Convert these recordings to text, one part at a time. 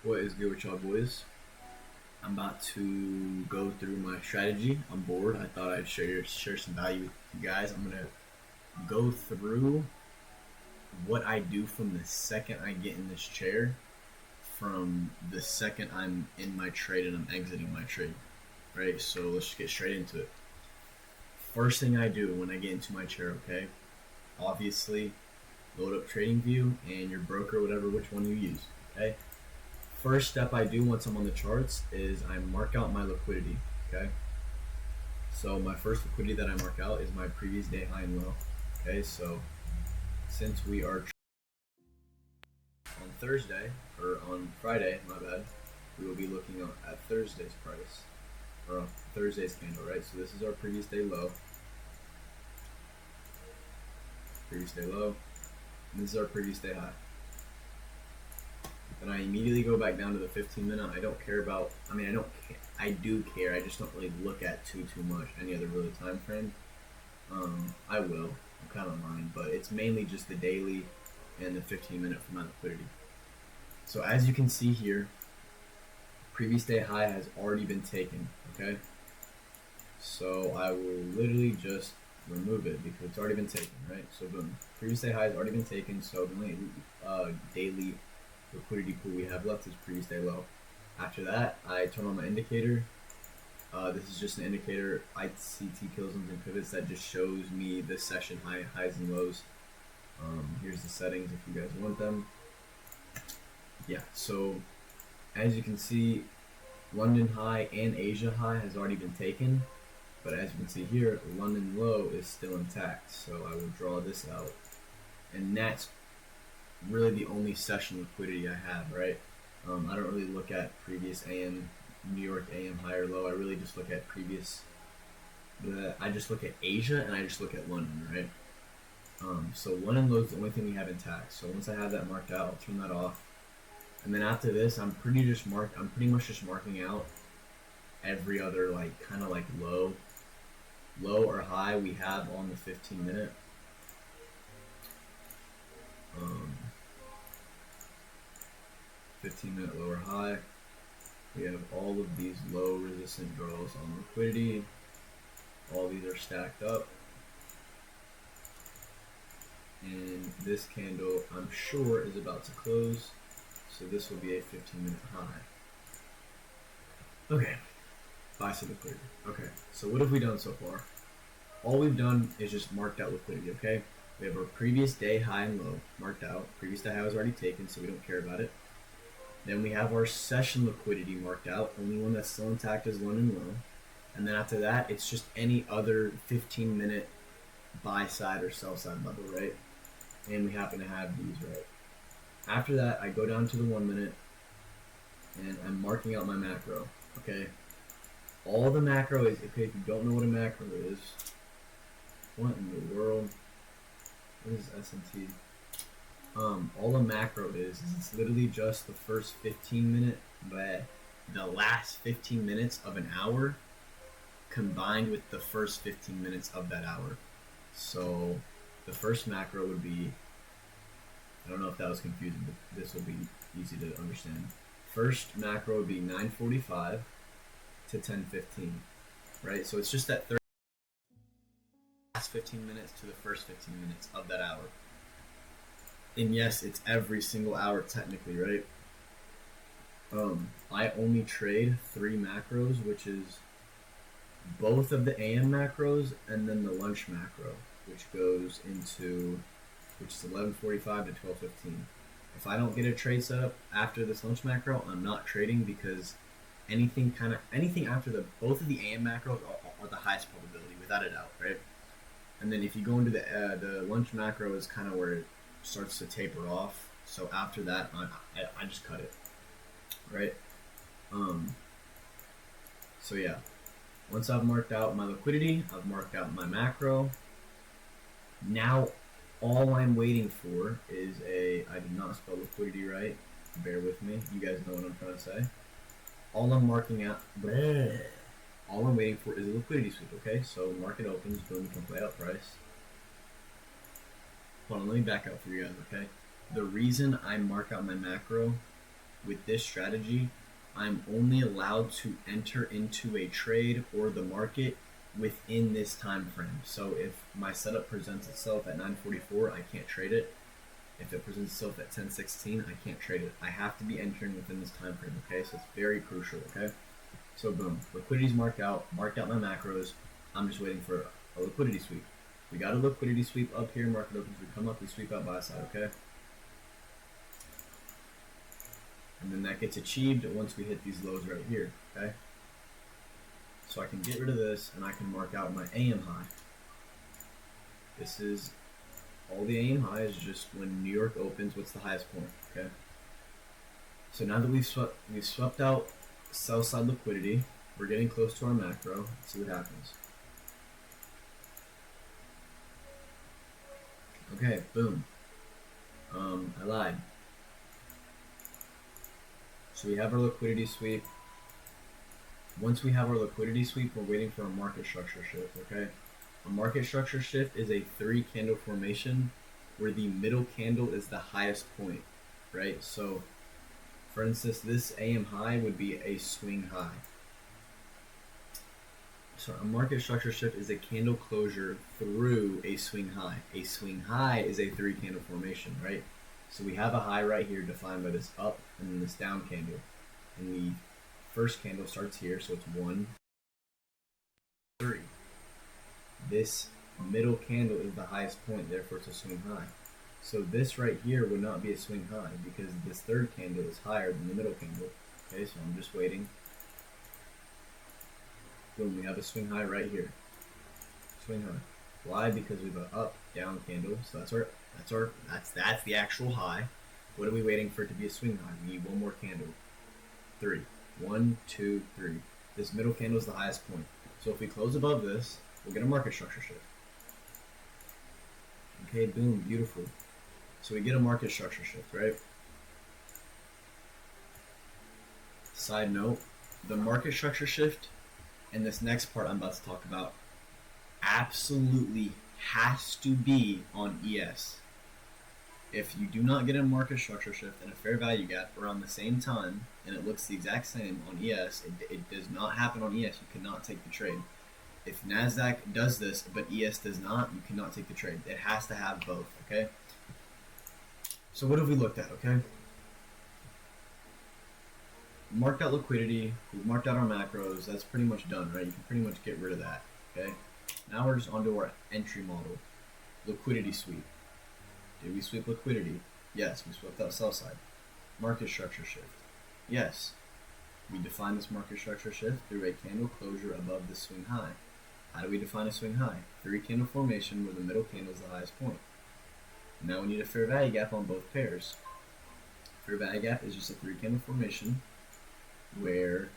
What is good with y'all boys? I'm about to go through my strategy. I'm bored. I thought I'd share some value with you guys. I'm gonna go through what I do from the second I get in this chair, from the second I'm in my trade and I'm exiting my trade. Right. So let's just get straight into it. First thing I do when I get into my chair, okay? Obviously, load up TradingView and your broker, whatever, which one you use. Okay. First step I do once I'm on the charts is I mark out my liquidity. Okay. So my first liquidity that I mark out is my previous day high and low. Okay. So since we are on Thursday or on Friday, my bad, we will be looking at Thursday's price or Thursday's candle, right? So this is our previous day low. Previous day low. And this is our previous day high. Then I immediately go back down to the 15-minute. I don't care about. I do care. I just don't really look at too much any other really time frame. I will. I'm kind of mine, but it's mainly just the daily and the 15-minute for my liquidity. So as you can see here, previous day high has already been taken. Okay. So I will literally just remove it because it's already been taken, right? So boom, previous day high has already been taken. So the only daily liquidity pool we have left is previous day low. After that, I turn on my indicator. This is just an indicator, ICT kills and pivots, that just shows me the session highs and lows. Here's the settings if you guys want them. Yeah, so as you can see, London high and Asia high has already been taken, but as you can see here, London low is still intact. So I will draw this out, and that's really the only session liquidity I have, right? I don't really look at previous AM, New York AM high or low. I really just look at previous. I just look at Asia and I just look at London, right? So London low is the only thing we have intact. So once I have that marked out, I'll turn that off. And then after this, I'm pretty much just marking out every other kind of low or high we have on the 15-minute. 15-minute lower high. We have all of these low resistant draws on liquidity. All these are stacked up. And this candle, I'm sure, is about to close. So this will be a 15-minute high. Okay. Buy some liquidity. Okay. So what have we done so far? All we've done is just marked out liquidity, okay? We have our previous day high and low marked out. Previous day high was already taken, so we don't care about it. Then we have our session liquidity marked out. Only one that's still intact is London low. And then after that, it's just any other 15-minute buy side or sell side level, right? And we happen to have these, right? After that, I go down to the 1 minute, and I'm marking out my macro, okay? All the macro is, okay, if you don't know what a macro is, what in the world? What is S&T? All a macro is it's literally just the first 15-minute, but the last 15 minutes of an hour combined with the first 15 minutes of that hour. So the first macro would be, I don't know if that was confusing, but this will be easy to understand. First macro would be 9:45 to 10:15, right? So it's just that last 15 minutes to the first 15 minutes of that hour. And yes, it's every single hour technically, right? I only trade 3 macros, which is both of the AM macros and then the lunch macro, which goes into, which is 11:45 to 12:15. If I don't get a trade set up after this lunch macro, I'm not trading, because anything after both of the AM macros are the highest probability, without a doubt, right? And then if you go into the lunch macro is kind of where it starts to taper off. So after that, I just cut it, right? So yeah, once I've marked out my liquidity, I've marked out my macro. Now all I'm waiting for is I did not spell liquidity right. Bear with me. You guys know what I'm trying to say. All I'm marking out, all I'm waiting for is a liquidity sweep, okay? So market opens, boom, we can play out price. Hold on, let me back up for you guys, okay? The reason I mark out my macro with this strategy, I'm only allowed to enter into a trade or the market within this time frame. So if my setup presents itself at 9:44, I can't trade it. If it presents itself at 10:16, I can't trade it. I have to be entering within this time frame. Okay, so it's very crucial. Okay, so boom, liquidity's marked out my macros. I'm just waiting for a liquidity sweep. We got a liquidity sweep up here. Market opens, we come up, we sweep out buy side. Okay. And then that gets achieved once we hit these lows right here, okay? So I can get rid of this and I can mark out my AM high. This is, all the AM high is just when New York opens, what's the highest point, okay? So now that we've swept out sell side liquidity, we're getting close to our macro. Let's see what happens. Okay, boom. I lied. So we have our liquidity sweep. Once we have our liquidity sweep, we're waiting for a market structure shift, okay? A market structure shift is a 3 candle formation where the middle candle is the highest point, right? So, for instance, this AM high would be a swing high. So a market structure shift is a candle closure through a swing high. A swing high is a 3 candle formation, right? So we have a high right here defined by this up and then this down candle. And the first candle starts here, so it's 1, 3. This middle candle is the highest point, therefore it's a swing high. So this right here would not be a swing high because this third candle is higher than the middle candle. Okay, so I'm just waiting. Boom, we have a swing high right here. Swing high. Why? Because we have an up, down candle. So that's the actual high. What are we waiting for it to be a swing high? We need one more candle. 3. 1, 2, 3. This middle candle is the highest point. So if we close above this, we'll get a market structure shift. Okay, boom, beautiful. So we get a market structure shift, right? Side note, the market structure shift and this next part I'm about to talk about absolutely has to be on ES. If you do not get a market structure shift and a fair value gap around the same time and it looks the exact same on ES, it does not happen on ES. You cannot take the trade. If NASDAQ does this but ES does not, you cannot take the trade. It has to have both, okay? So what have we looked at, okay? Marked out liquidity, we've marked out our macros, that's pretty much done, right? You can pretty much get rid of that, okay? Now we're just onto our entry model. Liquidity sweep. Did we sweep liquidity? Yes, we swept out sell side. Market structure shift. Yes. We define this market structure shift through a candle closure above the swing high. How do we define a swing high? 3 candle formation where the middle candle is the highest point. Now we need a fair value gap on both pairs. Fair value gap is just a 3 candle formation where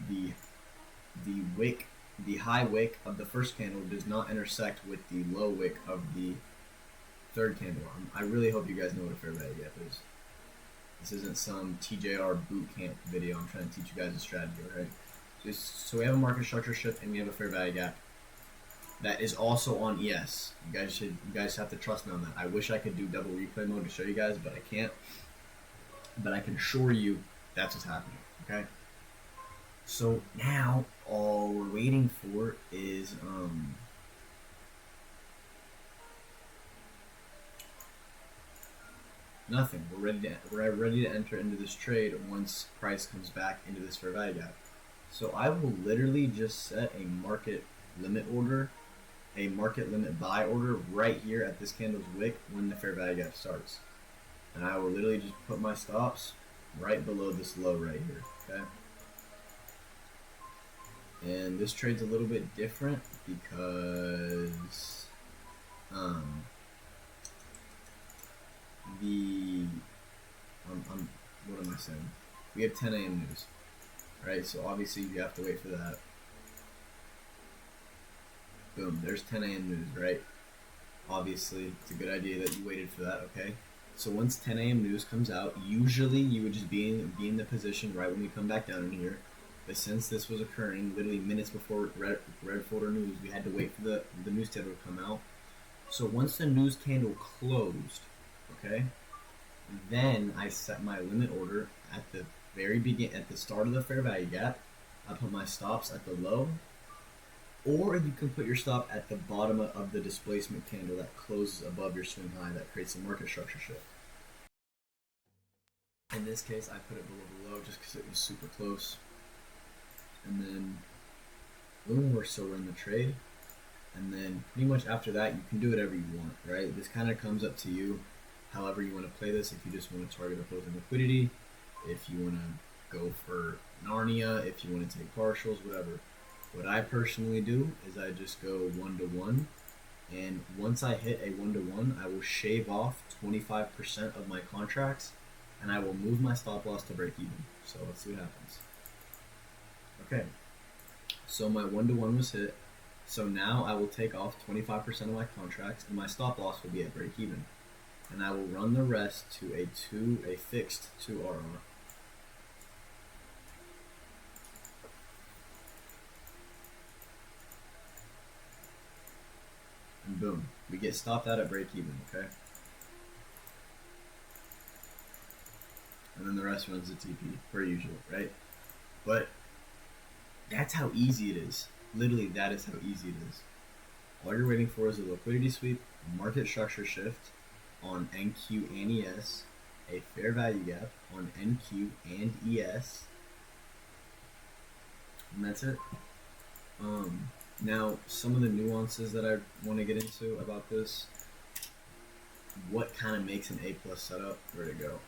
the high wick of the first candle does not intersect with the low wick of the third candle. I really hope you guys know what a fair value gap is. This isn't some TJR boot camp video. I'm trying to teach you guys a strategy, right? So we have a market structure shift and we have a fair value gap that is also on ES. You guys have to trust me on that. I wish I could do double replay mode to show you guys, but I can't. But I can assure you that's what's happening. Okay. So now all we're waiting for is nothing. We're ready to enter into this trade once price comes back into this fair value gap. So I will literally just set a market limit order, a market limit buy order right here at this candle's wick when the fair value gap starts. And I will literally just put my stops right below this low right here, okay? And this trade's a little bit different because what am I saying? We have 10 a.m. news, right? So obviously you have to wait for that. Boom, there's 10 a.m. news, right? Obviously, it's a good idea that you waited for that, okay? So once 10 a.m. news comes out, usually you would just be in the position right when we come back down in here. But since this was occurring literally minutes before red folder news, we had to wait for the news table to come out. So once the news candle closed, okay, Then I set my limit order at the at the start of the fair value gap. I put my stops at the low, or you can put your stop at the bottom of the displacement candle that closes above your swing high that creates a market structure shift. In this case, I put it below the low just because it was super close. And then, boom, we're still in the trade. And then pretty much after that, you can do whatever you want, right? This kind of comes up to you, however you want to play this. If you just want to target opposing liquidity, if you want to go for Narnia, if you want to take partials, whatever. What I personally do is I just go 1-to-1, and once I hit a 1-to-1, I will shave off 25% of my contracts, and I will move my stop loss to break even. So let's see what happens. Okay, so my 1-to-1 was hit. So now I will take off 25% of my contracts, and my stop loss will be at break even, and I will run the rest to a fixed 2 RR. And boom, we get stopped out at break even. Okay, and then the rest runs the TP per usual, right? But that's how easy it is. Literally, that is how easy it is. All you're waiting for is a liquidity sweep, market structure shift on NQ and ES, a fair value gap on NQ and ES, and that's it. Now, some of the nuances that I want to get into about this. What kind of makes an A+ setup? Where'd it go?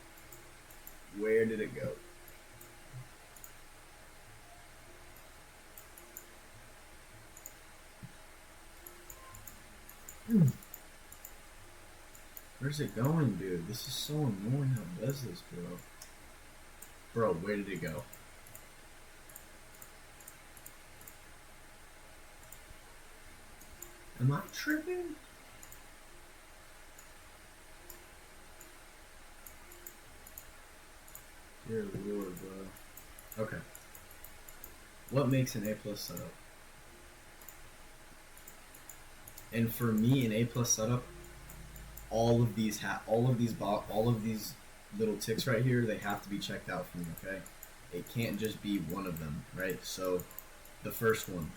Where did it go? Where's it going, dude? This is so annoying. How does this, bro? Bro, where did it go? Am I tripping? Dear Lord, bro. Okay. What makes an A+ setup? And for me, an A+ setup, all of these little ticks right here, they have to be checked out for me. Okay, it can't just be one of them, right? So, the first one,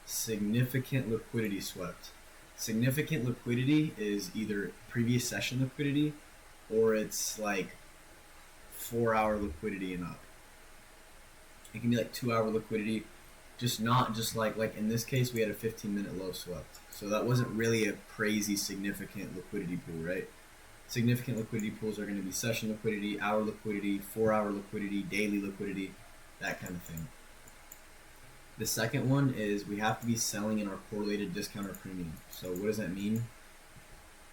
significant liquidity swept. Significant liquidity is either previous session liquidity, or it's like 4-hour liquidity and up. It can be like 2-hour liquidity. Just not just like in this case we had a 15-minute low swept, so that wasn't really a crazy significant liquidity pool, right? Significant liquidity pools are going to be session liquidity, hour liquidity, 4-hour liquidity, daily liquidity, that kind of thing. The second one is we have to be selling in our correlated discount or premium. So what does that mean?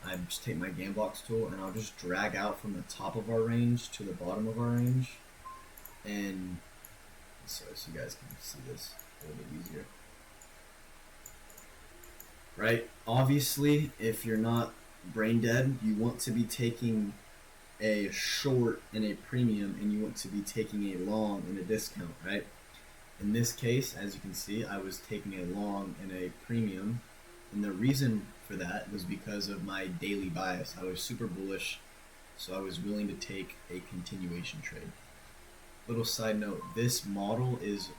I just take my Gamblocks tool and I'll just drag out from the top of our range to the bottom of our range, and so you guys can see this a little bit easier. Right? Obviously, if you're not brain dead, you want to be taking a short in a premium and you want to be taking a long in a discount, right? In this case, as you can see, I was taking a long in a premium, and the reason for that was because of my daily bias. I was super bullish, so I was willing to take a continuation trade. Little side note, this model is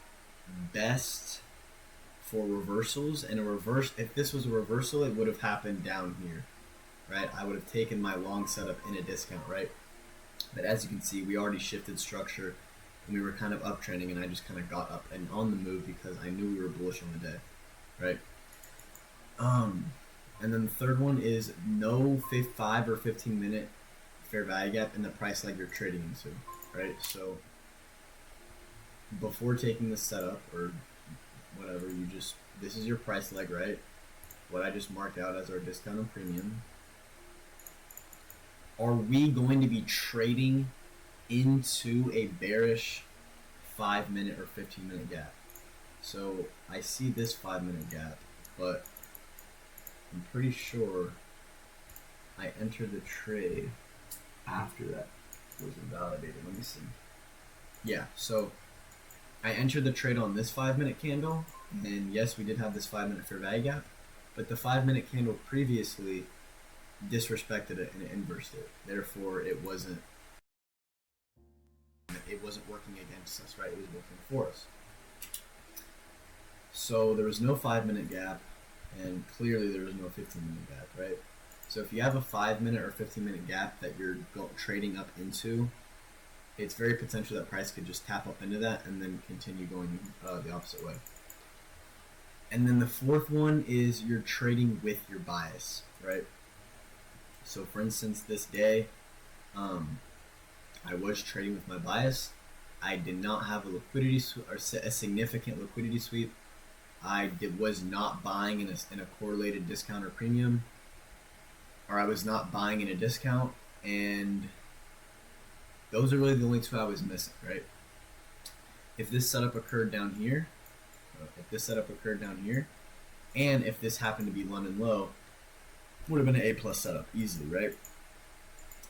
best for reversals, and if this was a reversal, it would have happened down here, right? I would have taken my long setup in a discount, right? But as you can see, we already shifted structure, and we were kind of uptrending, and I just kind of got up and on the move because I knew we were bullish on the day, right? And then the third one is no 5 or 15-minute fair value gap in the price leg you're trading into, right? So before taking the setup or whatever, this is your price leg, right? What I just marked out as our discount and premium. Are we going to be trading into a bearish 5-minute or 15-minute gap? So I see this 5-minute gap, but I'm pretty sure I entered the trade after that was invalidated. Let me see. Yeah, so I entered the trade on this 5-minute candle, and yes, we did have this 5-minute fair value gap, but the 5-minute candle previously disrespected it and it inversed it. Therefore, it wasn't working against us, right? It was working for us. So there was no 5-minute gap, and clearly there was no 15-minute gap, right? So if you have a 5-minute or 15-minute gap that you're trading up into, it's very potential that price could just tap up into that and then continue going the opposite way. And then the fourth one is you're trading with your bias, right? So for instance, this day, I was trading with my bias. I did not have a liquidity or a significant liquidity sweep. I was not buying in a correlated discount or premium, or I was not buying in a discount, and those are really the only two I was missing, right? If this setup occurred down here, and if this happened to be London low, would have been an A+ setup easily, right?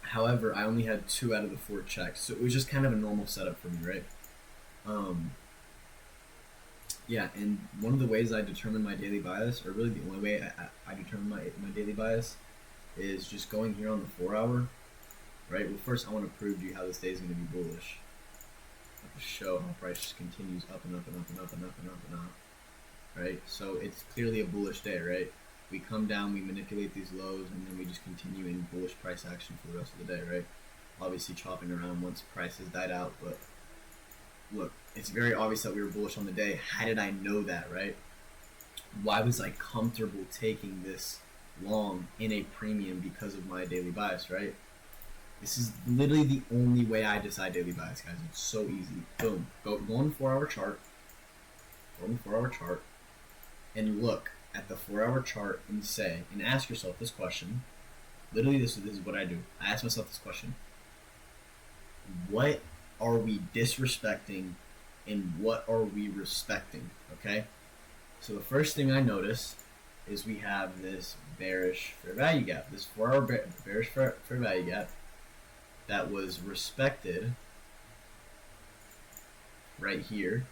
However, I only had 2 out of the 4 checks, so it was just kind of a normal setup for me, right? Yeah, and one of the ways I determine my daily bias, or really the only way I determine my daily bias, is just going here on the 4-hour, right? Well, first I want to prove to you how this day is going to be bullish. I have to show how price just continues up and up and up and up and up and up and up, right? So it's clearly a bullish day, right? We come down, we manipulate these lows, and then we just continue in bullish price action for the rest of the day, right? Obviously chopping around once price has died out, but look, it's very obvious that we were bullish on the day. How did I know that, right? Why was I comfortable taking this long in a premium? Because of my daily bias, right? This is literally the only way I decide daily bias, guys. It's so easy. Boom. Go on the 4-hour chart. Go on the 4-hour chart and look at the 4-hour chart and ask yourself this question. Literally, this is what I do. I ask myself this question. What are we disrespecting and what are we respecting? Okay? So the first thing I notice is we have this bearish fair value gap, this 4-hour bearish fair value gap that was respected right here.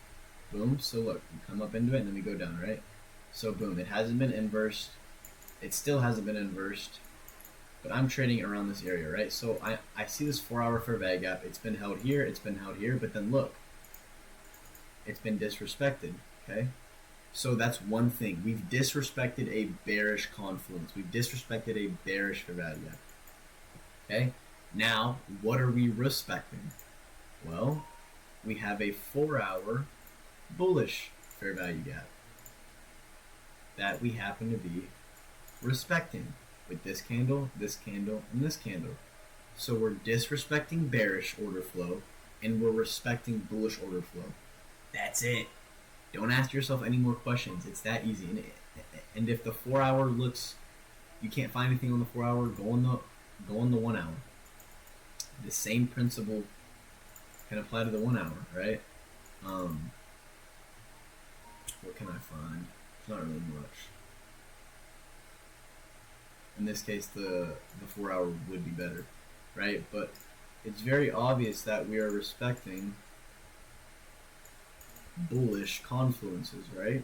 Boom. So look, we come up into it and then we go down, right? So boom, it hasn't been inversed. It still hasn't been inversed, but I'm trading around this area, right? So I see this 4-hour fair value gap. It's been held here, but then look, it's been disrespected, okay? So that's one thing. We've disrespected a bearish confluence. We've disrespected a bearish fair value gap, okay? Now, what are we respecting? Well, we have a 4-hour bullish fair value gap that we happen to be respecting with this candle, and this candle. So we're disrespecting bearish order flow and we're respecting bullish order flow. That's it. Don't ask yourself any more questions. It's that easy. And if the 4-hour looks, you can't find anything on the 4-hour, go on the 1-hour. The same principle can apply to the 1-hour, right? What can I find? Not really much. In this case, the 4-hour would be better, right? But it's very obvious that we are respecting bullish confluences, right?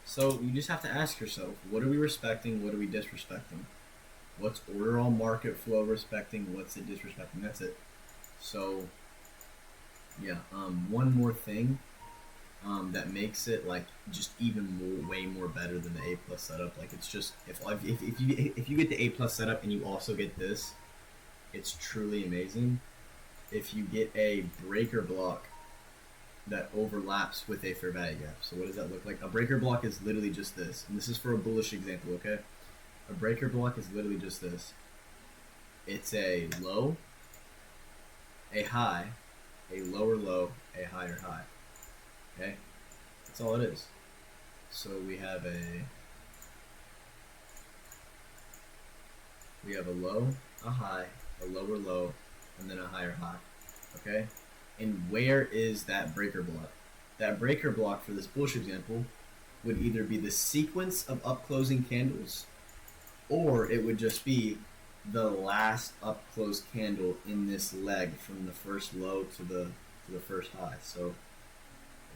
So you just have to ask yourself, what are we respecting? What are we disrespecting? What's overall market flow respecting? What's it disrespecting? That's it. So yeah, one more thing that makes it like just even way more better than the A+ setup. Like it's just if you get the A+ setup and you also get this, it's truly amazing. If you get a breaker block that overlaps with a fair value gap. So what does that look like? A breaker block is literally just this, and this is for a bullish example, okay? A breaker block is literally just this. It's a low, a high, a lower low, a higher high. Okay? That's all it is. So we have a low, a high, a lower low, and then a higher high. Okay? And where is that breaker block? That breaker block for this bullish example would either be the sequence of up-closing candles, or it would just be the last up-close candle in this leg from the first low to the first high. So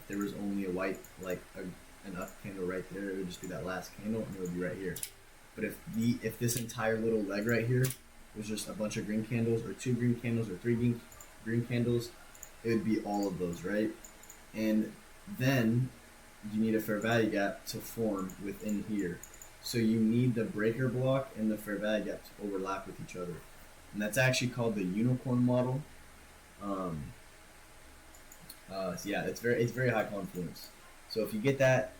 if there was only a white, like an up candle right there, it would just be that last candle, and it would be right here. But if this entire little leg right here was just a bunch of green candles, or 2 green candles, or 3 green candles, it would be all of those, right? And then you need a fair value gap to form within here. So you need the breaker block and the fair value gap to overlap with each other. And that's actually called the unicorn model. So yeah, it's very high confluence. So if you get that,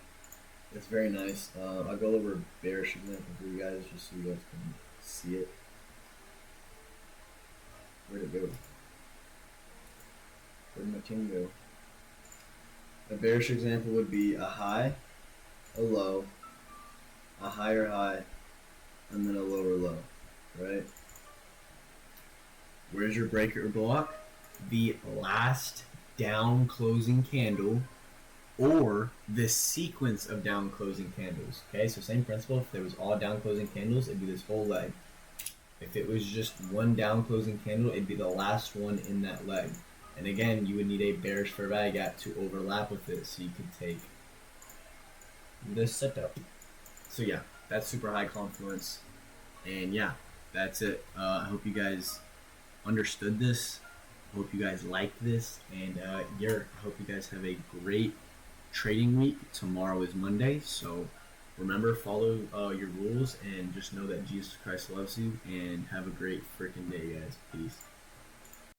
it's very nice. I'll go over a bearish example for you guys just so you guys can see it. Where'd it go? Where'd my team go? A bearish example would be a high, a low, a higher high, and then a lower low, right? Where's your breaker block? The last down closing candle, or the sequence of down closing candles. Okay, so same principle. If there was all down closing candles, it'd be this whole leg. If it was just one down closing candle, it'd be the last one in that leg. And again, you would need a bearish fair value gap to overlap with it, so you could take this setup. So yeah, that's super high confluence. And yeah, that's it. I hope you guys understood this. I hope you guys liked this. And I hope you guys have a great trading week. Tomorrow is Monday, so remember, follow your rules and just know that Jesus Christ loves you. And have a great freaking day, guys. Peace.